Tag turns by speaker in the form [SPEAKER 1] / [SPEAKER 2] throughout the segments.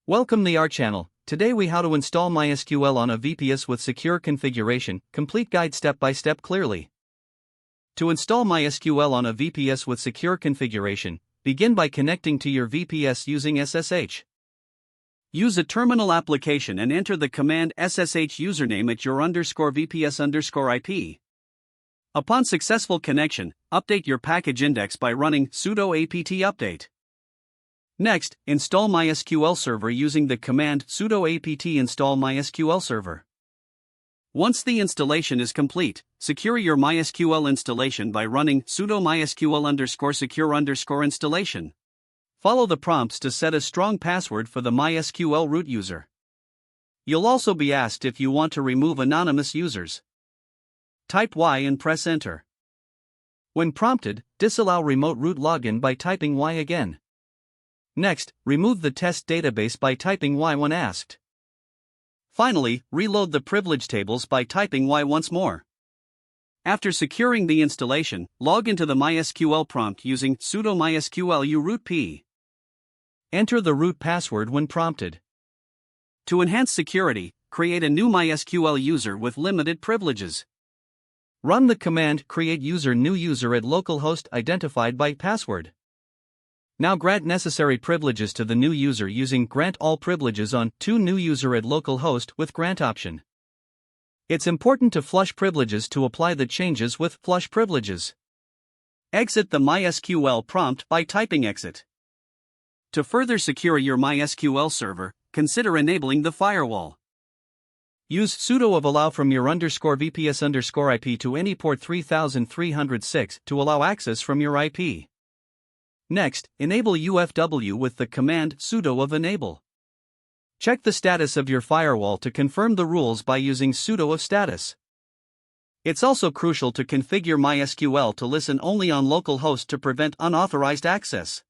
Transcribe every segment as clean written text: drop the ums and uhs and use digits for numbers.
[SPEAKER 1] Welcome to our channel. Today we how to install MySQL on a VPS with secure configuration, complete guide step by step clearly. To install MySQL on a VPS with secure configuration, begin by connecting to your VPS using SSH. Use a terminal application and enter the command SSH username at your _VPS_IP. Upon successful connection, update your package index by running sudo apt update. Next, install MySQL Server using the command sudo apt install MySQL Server. Once the installation is complete, secure your MySQL installation by running sudo mysql_secure_installation. Follow the prompts to set a strong password for the MySQL root user. You'll also be asked if you want to remove anonymous users. Type Y and press Enter. When prompted, disallow remote root login by typing Y again. Next, remove the test database by typing Y when asked. Finally, reload the privilege tables by typing Y once more. After securing the installation, log into the MySQL prompt using sudo mysql root p. Enter the root password when prompted. To enhance security, create a new MySQL user with limited privileges. Run the command create user new user at localhost identified by password. Now grant necessary privileges to the new user using grant all privileges on to new user at localhost with grant option. It's important to flush privileges to apply the changes with flush privileges. Exit the MySQL prompt by typing exit. To further secure your MySQL server, consider enabling the firewall. Use sudo of allow from your _VPS_IP to any port 3306 to allow access from your IP. Next, enable UFW with the command sudo of enable. Check the status of your firewall to confirm the rules by using sudo of status. It's also crucial to configure MySQL to listen only on localhost to prevent unauthorized access.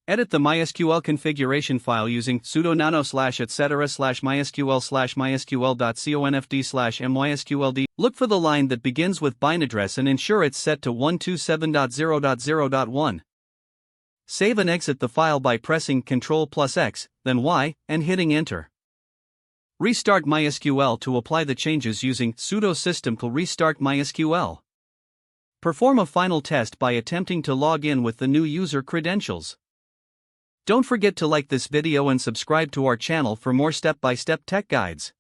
[SPEAKER 1] Edit the MySQL configuration file using sudo nano/etc/mysql/mysql.confd/mysqld. Look for the line that begins with bind address and ensure it's set to 127.0.0.1. Save and exit the file by pressing Ctrl+X, then Y, and hitting Enter. Restart MySQL to apply the changes using sudo systemcll restart MySQL. Perform a final test by attempting to log in with the new user credentials. Don't forget to like this video and subscribe to our channel for more step-by-step tech guides.